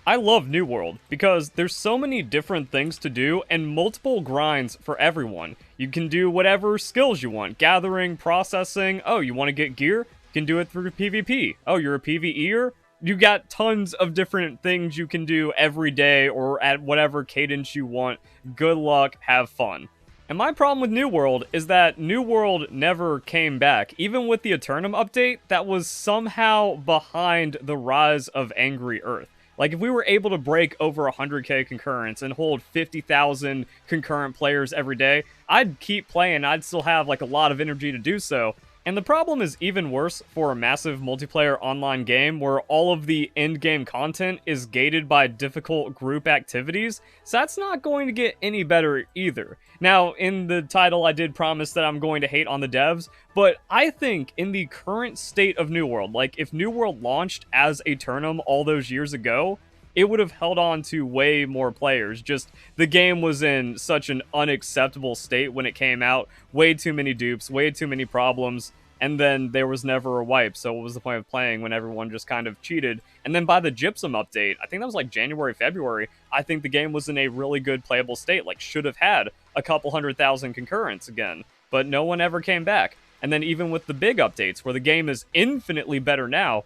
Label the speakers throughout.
Speaker 1: I love New World because there's so many different things to do and multiple grinds for everyone. You can do whatever skills you want, gathering, processing. Oh, you want to get gear? You can do it through PvP. Oh, you're a PvEer? You got tons of different things you can do every day or at whatever cadence you want. Good luck, have fun. And my problem with New World is that New World never came back. Even with the Aeternum update, that was somehow behind the rise of Angry Earth. Like, if we were able to break over 100k concurrents and hold 50,000 concurrent players every day, I'd keep playing. I'd still have, like, a lot of energy to do so. And the problem is even worse for a massive multiplayer online game where all of the end-game content is gated by difficult group activities, so that's not going to get any better either. Now, in the title, I did promise that I'm going to hate on the devs, but I think in the current state of New World, like if New World launched as Aeternum all those years ago, it would have held on to way more players. Just the game was in such an unacceptable state when it came out. Way too many dupes, way too many problems, and then there was never a wipe. So what was the point of playing when everyone just kind of cheated? And then by the Gypsum update, I think that was like January, February, I think the game was in a really good playable state. Like, should have had a couple 100,000 concurrents again, but no one ever came back. And then even with the big updates, where the game is infinitely better now,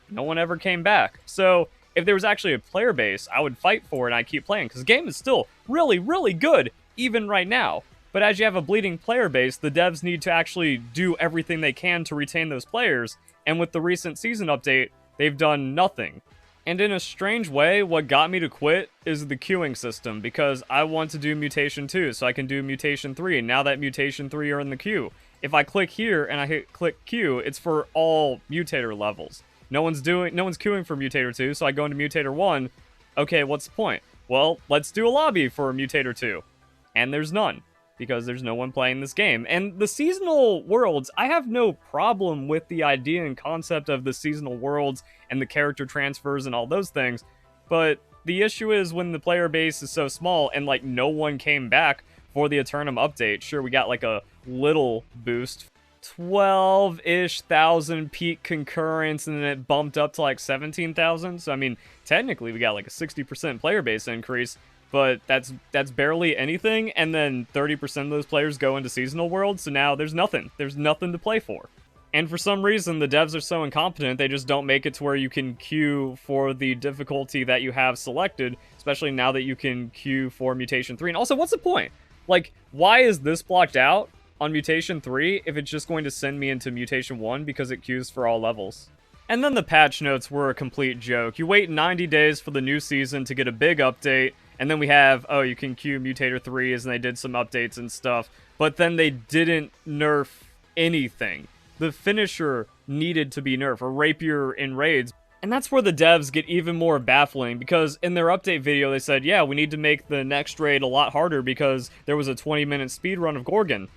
Speaker 1: no one ever came back. So if there was actually a player base, I would fight for it and I'd keep playing, because the game is still really, really good, even right now. But as you have a bleeding player base, the devs need to actually do everything they can to retain those players, and with the recent season update, they've done nothing. And in a strange way, what got me to quit is the queuing system, because I want to do Mutation 2, so I can do Mutation 3, and now that Mutation 3 are in the queue. If I click here and I hit click queue, it's for all Mutator levels. No one's queuing for Mutator 2, so I go into Mutator 1. Okay, what's the point? Well, let's do a lobby for Mutator 2. And there's none, because there's no one playing this game. And the seasonal worlds, I have no problem with the idea and concept of the seasonal worlds and the character transfers and all those things, but the issue is when the player base is so small and, like, no one came back for the Aeternum update. Sure, we got, like, a little boost, 12-ish thousand peak concurrents, and then it bumped up to like 17,000. So I mean, technically we got like a 60% player base increase, but that's barely anything. And then 30% of those players go into seasonal worlds, so now there's nothing to play for. And for some reason, the devs are so incompetent, they just don't make it to where you can queue for the difficulty that you have selected, especially now that you can queue for Mutation 3. And also, what's the point? Like, why is this blocked out on Mutation 3 if it's just going to send me into Mutation 1 because it queues for all levels? And then the patch notes were a complete joke. You wait 90 days for the new season to get a big update, and then we have, oh, you can queue Mutator 3s, and they did some updates and stuff, but then they didn't nerf anything. The finisher needed to be nerfed, or rapier in raids. And that's where the devs get even more baffling, because in their update video they said, yeah, we need to make the next raid a lot harder because there was a 20-minute speedrun of Gorgon.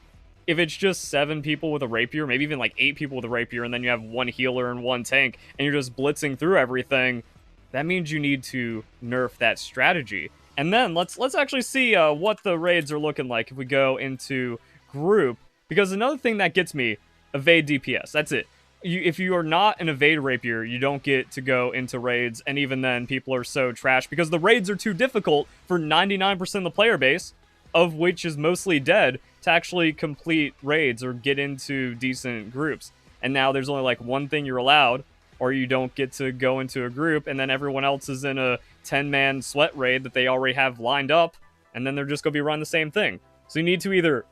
Speaker 1: If it's just 7 people with a rapier, maybe even like 8 people with a rapier, and then you have 1 healer and 1 tank, and you're just blitzing through everything, that means you need to nerf that strategy. And then let's actually see what the raids are looking like if we go into group, because another thing that gets me, evade DPS, that's it. If you are not an evade rapier, you don't get to go into raids, and even then, people are so trash because the raids are too difficult for 99% of the player base, of which is mostly dead, to actually complete raids or get into decent groups. And now there's only like one thing you're allowed, or you don't get to go into a group, and then everyone else is in a 10-man sweat raid that they already have lined up, and then they're just going to be running the same thing. So you need to either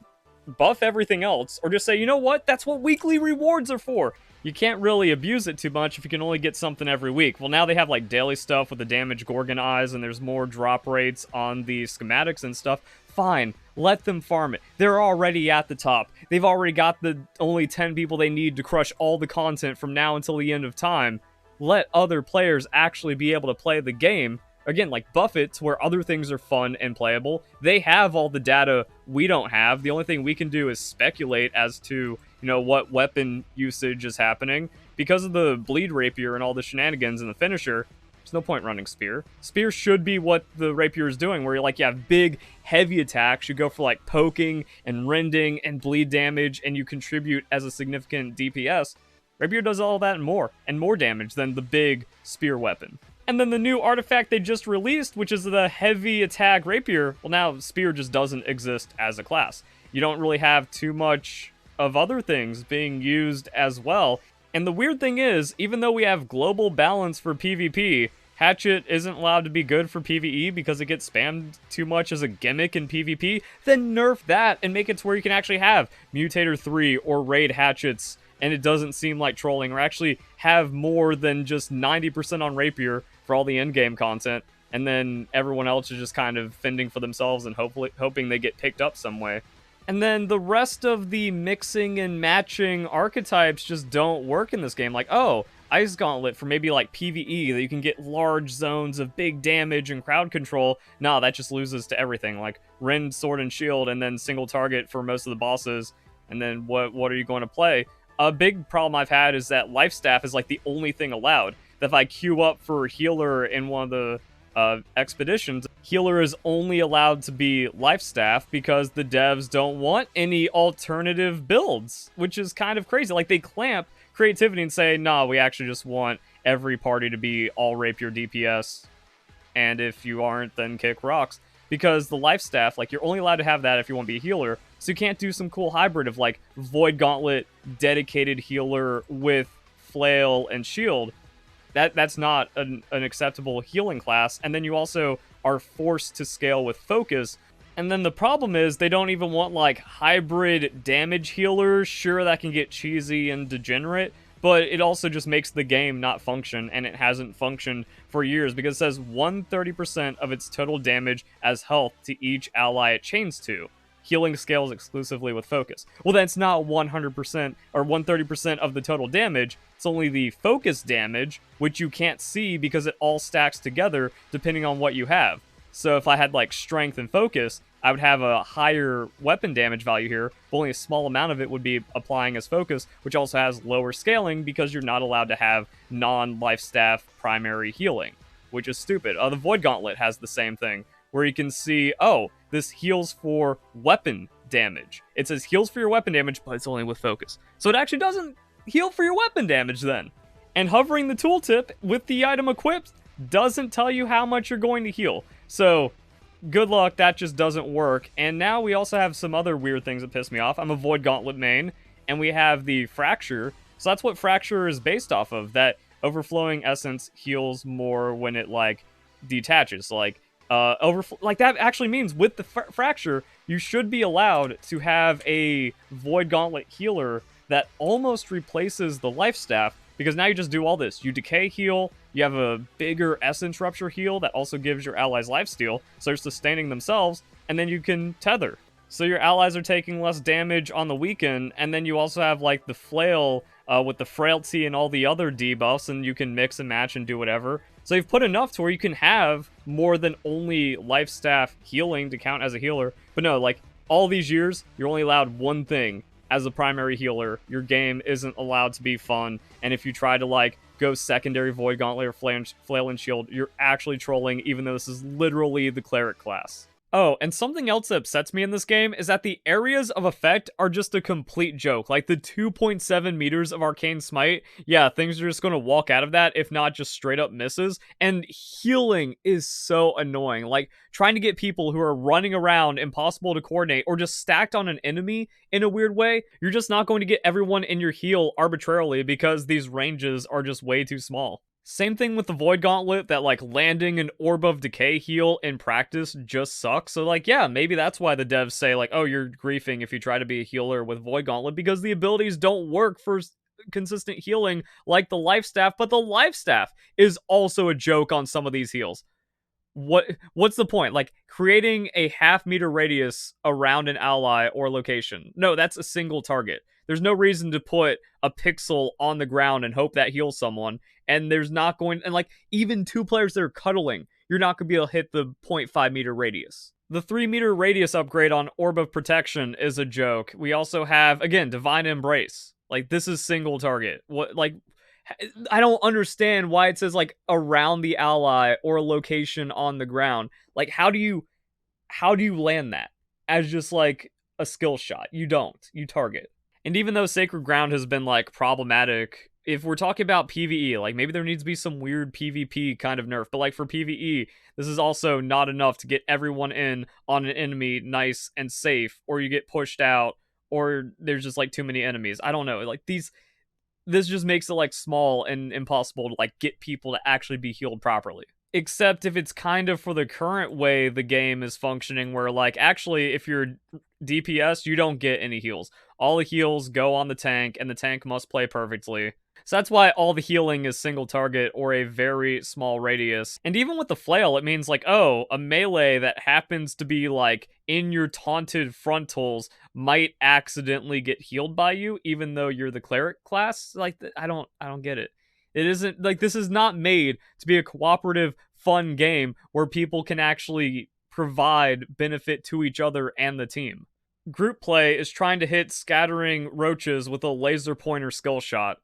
Speaker 1: buff everything else, or just say, you know what, that's what weekly rewards are for. You can't really abuse it too much if you can only get something every week. Well, now they have like daily stuff with the damaged Gorgon eyes, and there's more drop rates on the schematics and stuff. Fine, let them farm it. They're already at the top. They've already got the only 10 people they need to crush all the content from now until the end of time. Let other players actually be able to play the game. Again, like, buff it to where other things are fun and playable. They have all the data we don't have. The only thing we can do is speculate as to, you know, what weapon usage is happening. Because of the bleed rapier and all the shenanigans and the finisher, there's no point running spear. Spear should be what the rapier is doing, where you're like, you have big, heavy attacks. You go for like poking and rending and bleed damage, and you contribute as a significant DPS. Rapier does all that and more damage than the big spear weapon. And then the new artifact they just released, which is the heavy attack rapier, well, now spear just doesn't exist as a class. You don't really have too much of other things being used as well. And the weird thing is, even though we have global balance for PvP, Hatchet isn't allowed to be good for PvE because it gets spammed too much as a gimmick in PvP, then nerf that and make it to where you can actually have Mutator 3 or Raid Hatchets, and it doesn't seem like trolling, or actually have more than just 90% on Rapier for all the in-game content, and then everyone else is just kind of fending for themselves and hoping they get picked up some way. And then the rest of the mixing and matching archetypes just don't work in this game. Like, oh, Ice Gauntlet for maybe like PvE, that you can get large zones of big damage and crowd control. Nah, that just loses to everything. Like Rend, Sword, and Shield, and then single target for most of the bosses. And then what are you going to play? A big problem I've had is that Life Staff is like the only thing allowed. That if I queue up for Healer in one of the expeditions, Healer is only allowed to be Life Staff because the devs don't want any alternative builds, which is kind of crazy. Like, they clamp creativity and say, nah, we actually just want every party to be all Rapier DPS, and if you aren't, then kick rocks. Because the Life Staff, like, you're only allowed to have that if you want to be a healer, so you can't do some cool hybrid of, like, Void Gauntlet, dedicated healer with Flail and Shield. That's not an acceptable healing class. And then you also are forced to scale with focus. And then the problem is they don't even want like hybrid damage healers. Sure, that can get cheesy and degenerate, but it also just makes the game not function, and it hasn't functioned for years because it says 130% of its total damage as health to each ally it chains to. Healing scales exclusively with focus. Well, that's not 100% or 130% of the total damage. It's only the focus damage, which you can't see because it all stacks together depending on what you have. So if I had like strength and focus, I would have a higher weapon damage value here, but only a small amount of it would be applying as focus, which also has lower scaling because you're not allowed to have non-life staff primary healing, which is stupid. The Void Gauntlet has the same thing, where you can see, oh, this heals for weapon damage. It says heals for your weapon damage, but it's only with focus. So it actually doesn't heal for your weapon damage then. And hovering the tooltip with the item equipped doesn't tell you how much you're going to heal. So good luck, that just doesn't work. And now we also have some other weird things that piss me off. I'm a Void Gauntlet main, and we have the Fracture. So that's what Fracture is based off of, that Overflowing Essence heals more when it, like, detaches. So, like, that actually means with the Fracture, you should be allowed to have a Void Gauntlet healer that almost replaces the Life Staff, because now you just do all this. You decay heal, you have a bigger Essence Rupture heal that also gives your allies lifesteal, so they're sustaining themselves, and then you can tether. So your allies are taking less damage on the weekend, and then you also have, like, the Flail with the Frailty and all the other debuffs, and you can mix and match and do whatever. So you've put enough to where you can have more than only Life Staff healing to count as a healer. But no, like, all these years, you're only allowed one thing as a primary healer. Your game isn't allowed to be fun, and if you try to, like, go secondary Void Gauntlet or Flail and Shield, you're actually trolling, even though this is literally the Cleric class. Oh, and something else that upsets me in this game is that the areas of effect are just a complete joke. Like the 2.7 meters of Arcane Smite, yeah, things are just going to walk out of that, if not just straight up misses. And healing is so annoying. Like, trying to get people who are running around impossible to coordinate or just stacked on an enemy in a weird way, you're just not going to get everyone in your heal arbitrarily because these ranges are just way too small. Same thing with the Void Gauntlet, that, like, landing an Orb of Decay heal in practice just sucks. So, like, yeah, maybe that's why the devs say, like, oh, you're griefing if you try to be a healer with Void Gauntlet, because the abilities don't work for consistent healing like the Life Staff, but the Life Staff is also a joke on some of these heals. What's the point? Like, creating a half-meter radius around an ally or location. No, that's a single target. There's no reason to put a pixel on the ground and hope that heals someone. And there's not going... And, like, even two players that are cuddling, you're not going to be able to hit the 0.5 meter radius. The 3 meter radius upgrade on Orb of Protection is a joke. We also have, again, Divine Embrace. Like, this is single target. What, like... I don't understand why it says, like, around the ally or a location on the ground. Like, how do you land that as just, like, a skill shot? You don't. You target. And even though Sacred Ground has been, like, problematic if we're talking about PvE, like maybe there needs to be some weird PvP kind of nerf, but like for PvE, this is also not enough to get everyone in on an enemy nice and safe, or you get pushed out, or there's just like too many enemies. I don't know. Like this just makes it like small and impossible to like get people to actually be healed properly. Except if it's kind of for the current way the game is functioning, where like actually if you're DPS, you don't get any heals. All the heals go on the tank, and the tank must play perfectly. So that's why all the healing is single target or a very small radius. And even with the flail, it means like, oh, a melee that happens to be like in your taunted frontals might accidentally get healed by you, even though you're the cleric class. Like, I don't get it. It isn't like this is not made to be a cooperative, fun game where people can actually provide benefit to each other and the team. Group play is trying to hit scattering roaches with a laser pointer skill shot,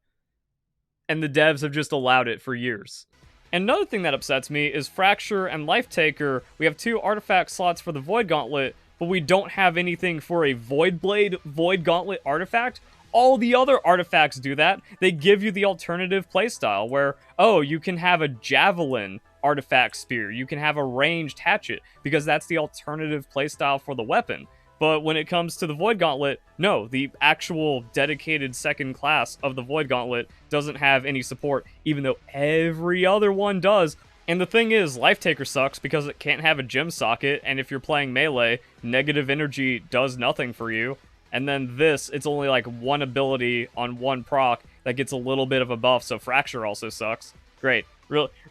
Speaker 1: and the devs have just allowed it for years. And another thing that upsets me is Fracture and Life Taker. We have 2 artifact slots for the Void Gauntlet, but we don't have anything for a Void Blade Void Gauntlet artifact. All the other artifacts do that. They give you the alternative playstyle where, oh, you can have a Javelin artifact spear, you can have a ranged hatchet, because that's the alternative playstyle for the weapon. But when it comes to the Void Gauntlet, no, the actual dedicated second class of the Void Gauntlet doesn't have any support, even though every other one does. And the thing is, Life Taker sucks because it can't have a gem socket, and if you're playing melee, negative energy does nothing for you. And then this, it's only like one ability on one proc that gets a little bit of a buff, so Fracture also sucks. Great.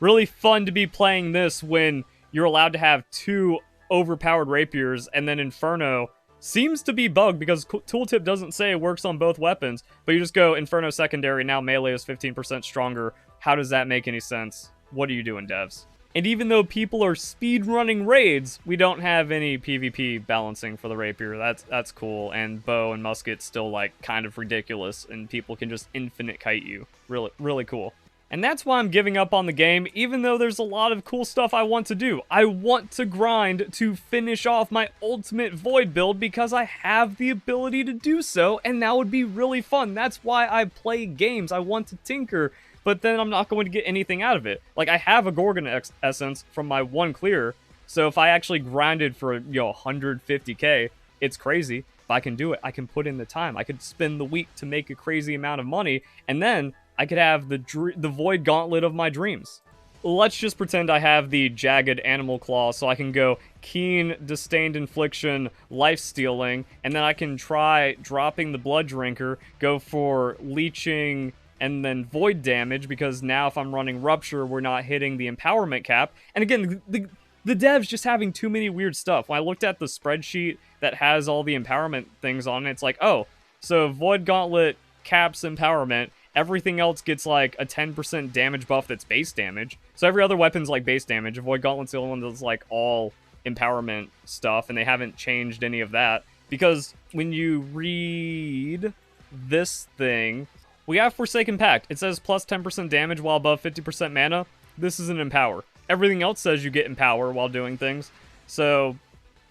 Speaker 1: Really fun to be playing this when you're allowed to have 2 overpowered rapiers, and then Inferno seems to be bugged because tooltip doesn't say it works on both weapons, but you just go Inferno secondary, now melee is 15% stronger. How does that make any sense? What are you doing, devs? And even though people are speedrunning raids, we don't have any PvP balancing for the rapier. That's cool, and bow and musket still like kind of ridiculous, and people can just infinite kite you. Really cool. And that's why I'm giving up on the game, even though there's a lot of cool stuff I want to do. I want to grind to finish off my ultimate Void build because I have the ability to do so, and that would be really fun. That's why I play games. I want to tinker, but then I'm not going to get anything out of it. Like, I have a Gorgon Essence from my 1 clear, so if I actually grinded for, 150k, it's crazy. If I can do it, I can put in the time. I could spend the week to make a crazy amount of money, and then I could have the Void Gauntlet of my dreams. Let's just pretend I have the Jagged Animal Claw, so I can go Keen, Disdained Infliction, Life Stealing, and then I can try dropping the Blood Drinker, go for Leeching, and then Void Damage, because now if I'm running Rupture, we're not hitting the Empowerment cap. And again, the dev's just having too many weird stuff. When I looked at the spreadsheet that has all the Empowerment things on it, it's like, oh, so Void Gauntlet caps Empowerment, everything else gets like a 10% damage buff that's base damage. So every other weapon's like base damage. Void Gauntlet's the only one that's like all empowerment stuff, and they haven't changed any of that. Because when you read this thing, we have Forsaken Pact. It says plus 10% damage while above 50% mana. This is an Empower. Everything else says you get Empower while doing things. So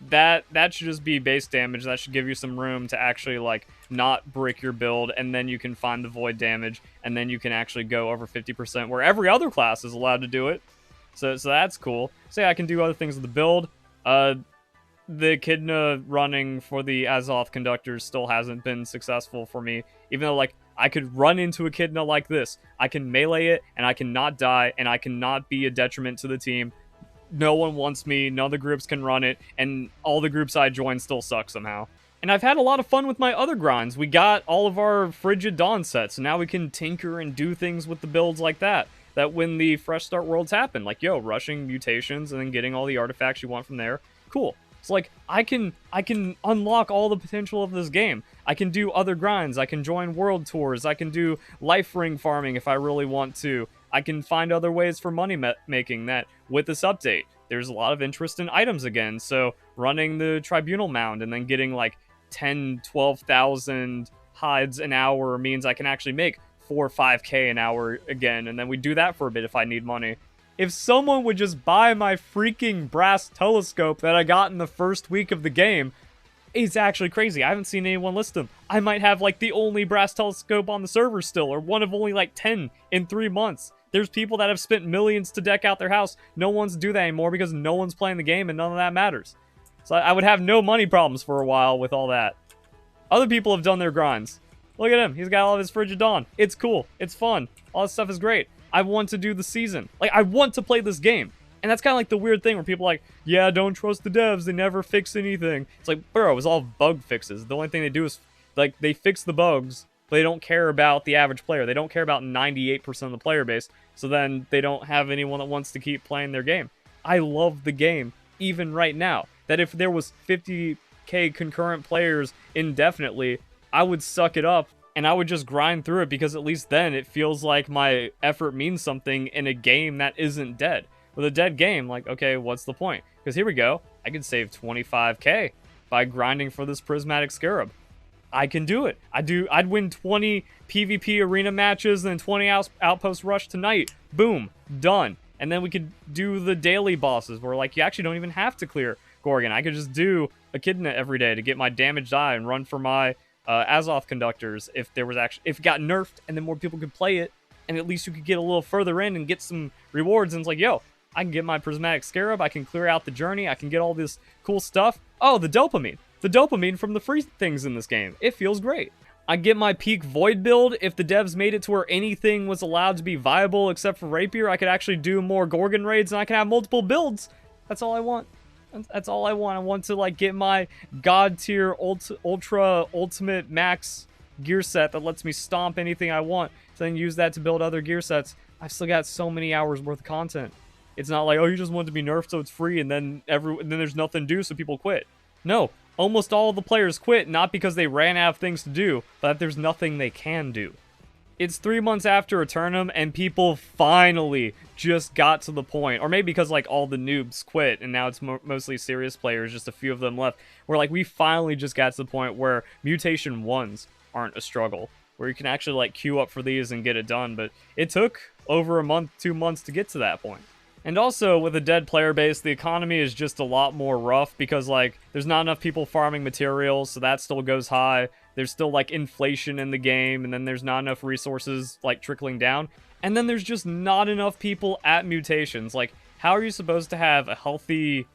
Speaker 1: that should just be base damage. That should give you some room to actually like not brick your build, and then you can find the void damage, and then you can actually go over 50% where every other class is allowed to do it. So that's cool. Say I can do other things with the build. The Echidna running for the Azoth conductors still hasn't been successful for me, even though like I could run into Echidna like this. I can melee it, and I cannot die, and I cannot be a detriment to the team. No one wants me, none of the groups can run it, and all the groups I join still suck somehow. And I've had a lot of fun with my other grinds. We got all of our Frigid Dawn sets, so now we can tinker and do things with the builds like that. That when the Fresh Start Worlds happen, like, yo, rushing mutations and then getting all the artifacts you want from there, cool. It's like, I can unlock all the potential of this game. I can do other grinds, I can join world tours, I can do life ring farming if I really want to. I can find other ways for money making that with this update. There's a lot of interest in items again, so running the Tribunal Mound and then getting like 10, 12,000 hides an hour means I can actually make 4 or 5k an hour again, and then we do that for a bit if I need money. If someone would just buy my freaking brass telescope that I got in the first week of the game, It's actually crazy. I haven't seen anyone list them. I might have like the only brass telescope on the server still, or one of only like 10 in 3 months. There's people that have spent millions to deck out their house. No one's do that anymore because no one's playing the game and none of that matters. So I would have no money problems for a while with all that. Other people have done their grinds. Look at him. He's got all of his Frigid Dawn. It's cool. It's fun. All this stuff is great. I want to do the season. Like, I want to play this game. And that's kind of like the weird thing where people are like, yeah, don't trust the devs. They never fix anything. It's like, bro, it was all bug fixes. The only thing they do is, like, they fix the bugs, but they don't care about the average player. They don't care about 98% of the player base. So then they don't have anyone that wants to keep playing their game. I love the game, even right now. That if there was 50k concurrent players indefinitely, I would suck it up and I would just grind through it, because at least then it feels like my effort means something in a game that isn't dead. With a dead game, like, okay, what's the point? Because here we go. I could save 25k by grinding for this Prismatic Scarab. I can do it. I'd win 20 PvP arena matches and then 20 outpost rush tonight. Boom. Done. And then we could do the daily bosses where, like, you actually don't even have to clear Gorgon. I could just do Echidna every day to get my damaged eye and run for my Azoth conductors if it got nerfed, and then more people could play it, and at least you could get a little further in and get some rewards. And it's like, yo, I can get my Prismatic Scarab, I can clear out the journey, I can get all this cool stuff. Oh, the dopamine. The dopamine from the free things in this game. It feels great. I get my peak Void build. If the devs made it to where anything was allowed to be viable except for Rapier, I could actually do more Gorgon raids and I can have multiple builds. That's all I want. That's all I want. I want to, like, get my God tier ultra ultimate max gear set that lets me stomp anything I want, so then use that to build other gear sets. I've still got so many hours worth of content. It's not like, oh, you just want it to be nerfed so it's free and then there's nothing to do so people quit. No, almost all of the players quit, not because they ran out of things to do, but that there's nothing they can do. It's 3 months after Aeternum and people finally just got to the point, or maybe because, like, all the noobs quit and now it's mostly serious players, just a few of them left, where, like, we finally just got to the point where mutation 1s aren't a struggle, where you can actually, like, queue up for these and get it done. But it took over a month, 2 months to get to that point. And also, with a dead player base, the economy is just a lot more rough because, like, there's not enough people farming materials, so that still goes high. There's still, like, inflation in the game, and then there's not enough resources, like, trickling down. And then there's just not enough people at mutations. Like, how are you supposed to have a healthy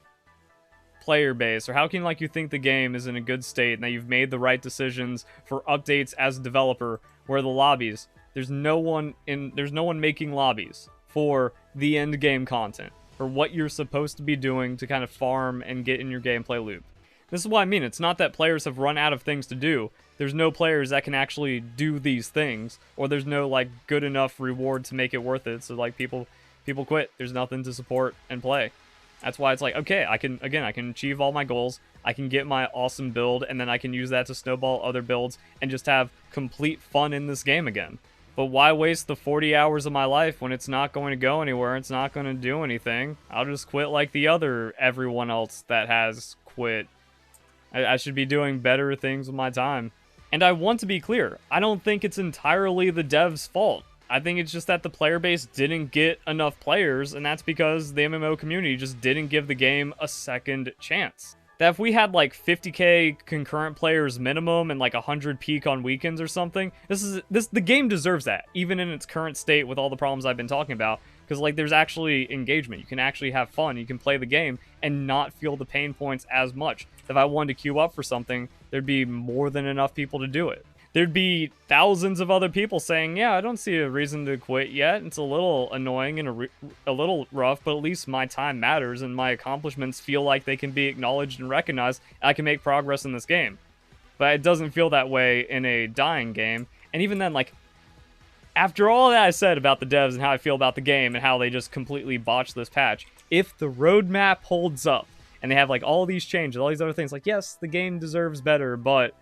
Speaker 1: player base, or how can, like, you think the game is in a good state and that you've made the right decisions for updates as a developer, where the lobbies, there's no one making lobbies for the end game content, for what you're supposed to be doing to kind of farm and get in your gameplay loop. This is what I mean. It's not that players have run out of things to do. There's no players that can actually do these things, or there's no, like, good enough reward to make it worth it. So, like, people quit. There's nothing to support and play. That's why it's like, okay, I can achieve all my goals. I can get my awesome build, and then I can use that to snowball other builds and just have complete fun in this game again. But why waste the 40 hours of my life when it's not going to go anywhere? It's not going to do anything. I'll just quit like everyone else that has quit. I should be doing better things with my time. And I want to be clear, I don't think it's entirely the devs' fault. I think it's just that the player base didn't get enough players, and that's because the MMO community just didn't give the game a second chance. That if we had, like, 50k concurrent players minimum and, like, 100 peak on weekends or something, the game deserves that, even in its current state with all the problems I've been talking about. Because, like, there's actually engagement. You can actually have fun. You can play the game and not feel the pain points as much. If I wanted to queue up for something, there'd be more than enough people to do it. There'd be thousands of other people saying, yeah, I don't see a reason to quit yet. It's a little annoying and a little rough, but at least my time matters and my accomplishments feel like they can be acknowledged and recognized. I can make progress in this game. But it doesn't feel that way in a dying game. And even then, like, after all that I said about the devs and how I feel about the game and how they just completely botched this patch, if the roadmap holds up and they have, like, all these changes, all these other things, like, yes, the game deserves better, but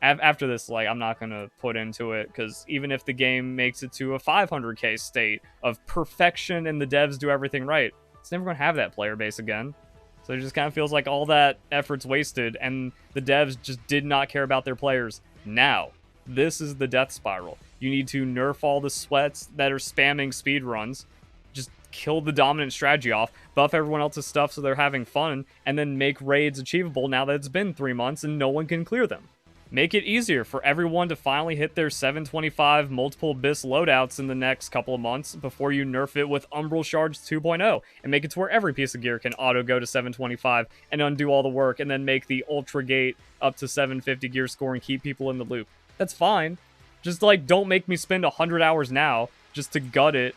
Speaker 1: after this, like, I'm not going to put into it, because even if the game makes it to a 500k state of perfection and the devs do everything right, it's never going to have that player base again. So it just kind of feels like all that effort's wasted, and the devs just did not care about their players. Now, this is the death spiral. You need to nerf all the sweats that are spamming speedruns. Just kill the dominant strategy off, buff everyone else's stuff so they're having fun, and then make raids achievable now that it's been 3 months and no one can clear them. Make it easier for everyone to finally hit their 725 multiple abyss loadouts in the next couple of months before you nerf it with Umbral Shards 2.0, and make it to where every piece of gear can auto go to 725 and undo all the work, and then make the Ultra Gate up to 750 gear score and keep people in the loop. That's fine. Just, like, don't make me spend 100 hours now just to gut it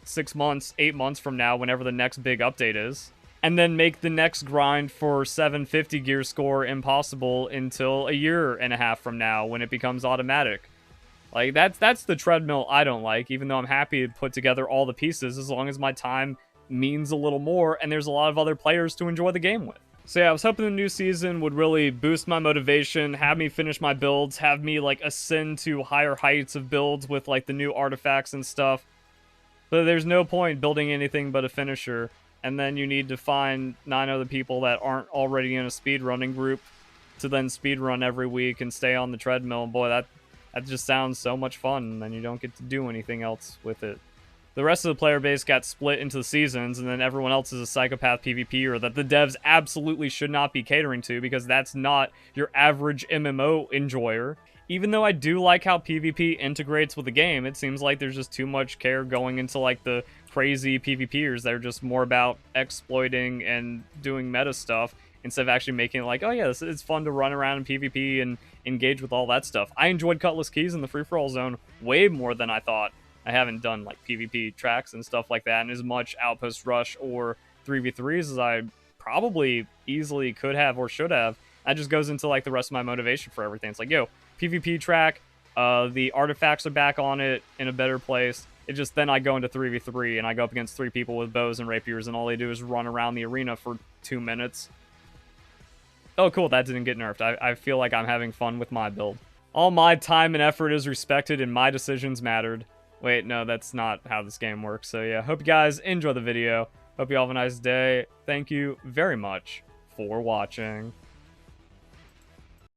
Speaker 1: 6 months, 8 months from now, whenever the next big update is. And then make the next grind for 750 gear score impossible until a year and a half from now when it becomes automatic. Like, that's the treadmill I don't like, even though I'm happy to put together all the pieces as long as my time means a little more and there's a lot of other players to enjoy the game with. So yeah, I was hoping the new season would really boost my motivation, have me finish my builds, have me, like, ascend to higher heights of builds with, like, the new artifacts and stuff. But there's no point building anything but a finisher. And then you need to find 9 other people that aren't already in a speedrunning group to then speedrun every week and stay on the treadmill. And boy, that just sounds so much fun, and then you don't get to do anything else with it. The rest of the player base got split into the seasons, and then everyone else is a psychopath PvPer that the devs absolutely should not be catering to, because that's not your average MMO enjoyer. Even though I do like how PvP integrates with the game, it seems like there's just too much care going into, like, the crazy PvPers that are just more about exploiting and doing meta stuff instead of actually making it like, oh yeah, it's fun to run around in PvP and engage with all that stuff. I enjoyed Cutlass Keys in the free-for-all zone way more than I thought. I haven't done, like, PvP tracks and stuff like that, and as much Outpost Rush or 3v3s as I probably easily could have or should have. That just goes into, like, the rest of my motivation for everything. It's like, yo, PvP track, the artifacts are back on it in a better place. It just, then I go into 3v3 and I go up against 3 people with bows and rapiers, and all they do is run around the arena for 2 minutes. Oh, cool, that didn't get nerfed. I feel like I'm having fun with my build. All my time and effort is respected and my decisions mattered. Wait, no, that's not how this game works. So yeah, hope you guys enjoy the video. Hope you all have a nice day. Thank you very much for watching.